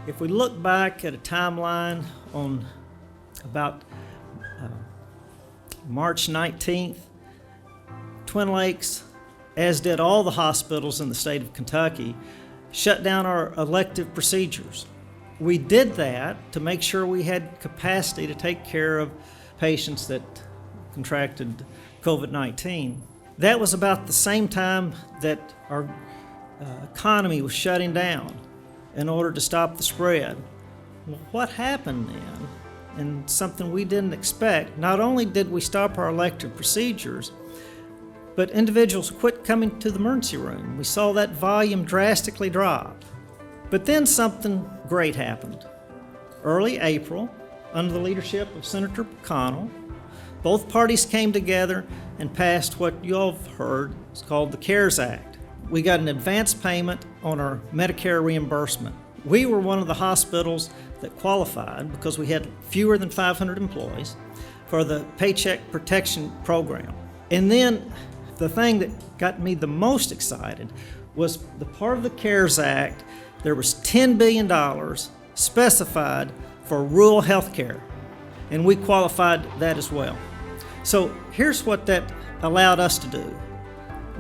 If we look back at a timeline on about March 19th, Twin Lakes, as did all the hospitals in the state of Kentucky, shut down our elective procedures. We did that to make sure we had capacity to take care of patients that contracted COVID-19. That was about the same time that our economy was shutting down in order to stop the spread. Well, what happened then, and something we didn't expect, not only did we stop our elective procedures, but individuals quit coming to the emergency room. We saw that volume drastically drop. But then something great happened. Early April, under the leadership of Senator McConnell, both parties came together and passed what you all have heard is called the CARES Act. We got an advance payment on our Medicare reimbursement. We were one of the hospitals that qualified because we had fewer than 500 employees for the Paycheck Protection Program. And then the thing that got me the most excited was the part of the CARES Act, there was $10 billion specified for rural health care, and we qualified that as well. So here's what that allowed us to do.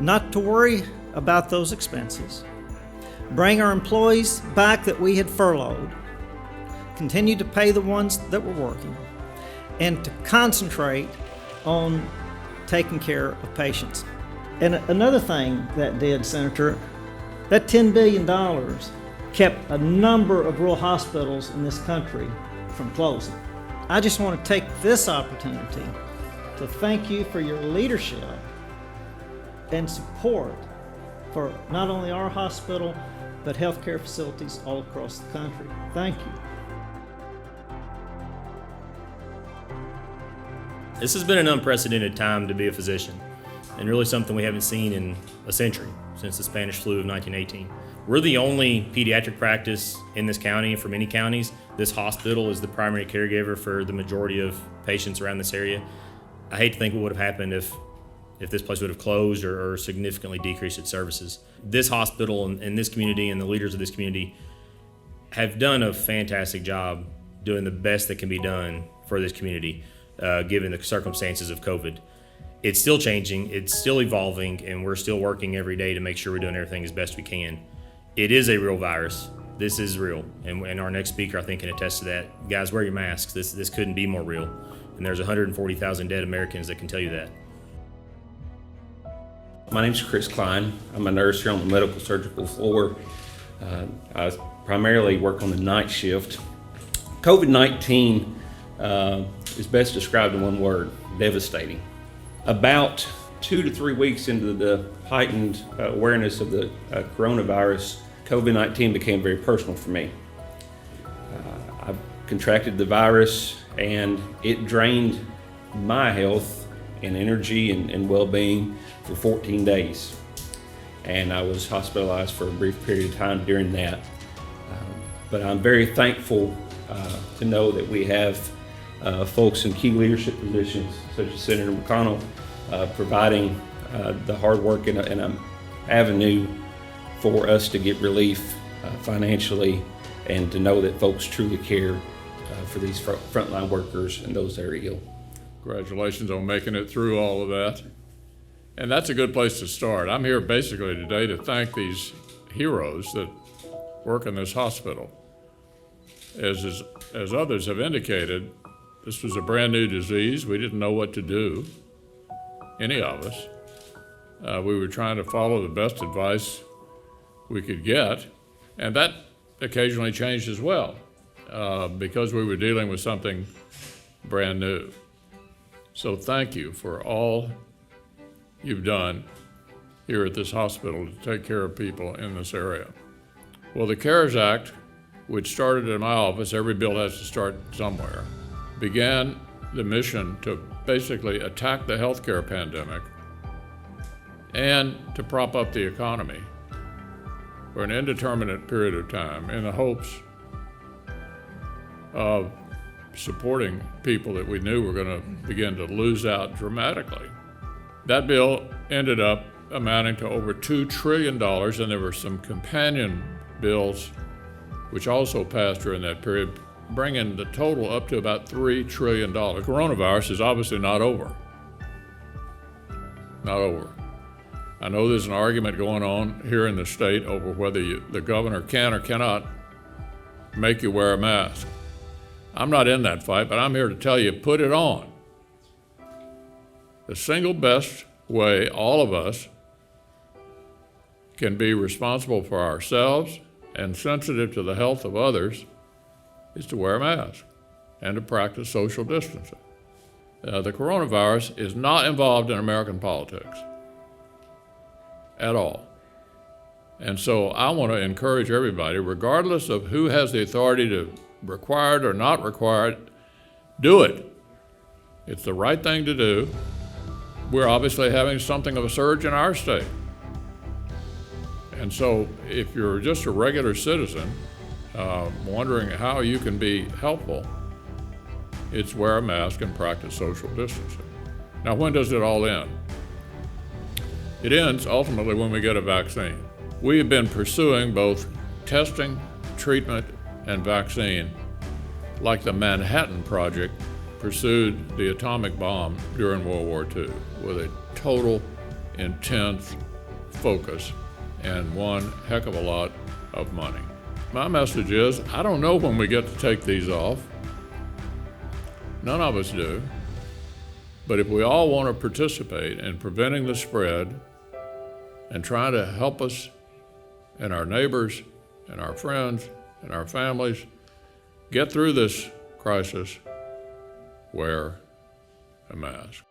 Not to worry about those expenses, bring our employees back that we had furloughed, continue to pay the ones that were working, and to concentrate on taking care of patients. And another thing that did, Senator, that $10 billion kept a number of rural hospitals in this country from closing. I just want to take this opportunity to thank you for your leadership and support for not only our hospital, but healthcare facilities all across the country. Thank you. This has been an unprecedented time to be a physician, and really something we haven't seen in a century, since the Spanish flu of 1918. We're the only pediatric practice in this county. For many counties, this hospital is the primary caregiver for the majority of patients around this area. I hate to think what would have happened if this place would have closed or significantly decreased its services. This hospital and this community and the leaders of this community have done a fantastic job doing the best that can be done for this community, given the circumstances of COVID. It's still changing, it's still evolving, and we're still working every day to make sure we're doing everything as best we can. It is a real virus. This is real, and our next speaker, I think, can attest to that. Guys, wear your masks. This couldn't be more real, and there's 140,000 dead Americans that can tell you that. My name's Chris Klein. I'm a nurse here on the medical surgical floor. I primarily work on the night shift. COVID-19 is best described in one word: devastating. About 2 to 3 weeks into the heightened awareness of the coronavirus, COVID-19 became very personal for me. I contracted the virus, and it drained my health and energy and well-being for 14 days. And I was hospitalized for a brief period of time during that. But I'm very thankful to know that we have folks in key leadership positions, such as Senator McConnell, providing the hard work and an avenue for us to get relief financially, and to know that folks truly care for these frontline workers and those that are ill. Congratulations on making it through all of that. And that's a good place to start. I'm here basically today to thank these heroes that work in this hospital. As others have indicated, this was a brand new disease. We didn't know what to do, any of us. We were trying to follow the best advice we could get, and that occasionally changed as well, because we were dealing with something brand new. So thank you for all you've done here at this hospital to take care of people in this area. Well, the CARES Act, which started in my office, every bill has to start somewhere, began the mission to basically attack the healthcare pandemic and to prop up the economy for an indeterminate period of time in the hopes of supporting people that we knew were going to begin to lose out dramatically. That bill ended up amounting to over $2 trillion, and there were some companion bills which also passed during that period, bringing the total up to about $3 trillion. Coronavirus is obviously not over. Not over. I know there's an argument going on here in the state over whether the governor can or cannot make you wear a mask. I'm not in that fight, but I'm here to tell you, put it on. The single best way all of us can be responsible for ourselves and sensitive to the health of others is to wear a mask and to practice social distancing. The coronavirus is not involved in American politics at all. And so I want to encourage everybody, regardless of who has the authority to require it or not require it, do it. It's the right thing to do. We're obviously having something of a surge in our state. And so if you're just a regular citizen, wondering how you can be helpful, it's wear a mask and practice social distancing. Now, when does it all end? It ends ultimately when we get a vaccine. We have been pursuing both testing, treatment, and vaccine like the Manhattan Project pursued the atomic bomb during World War II, with a total, intense focus and one heck of a lot of money. My message is, I don't know when we get to take these off. None of us do. But if we all want to participate in preventing the spread and trying to help us and our neighbors and our friends and our families get through this crisis, wear a mask.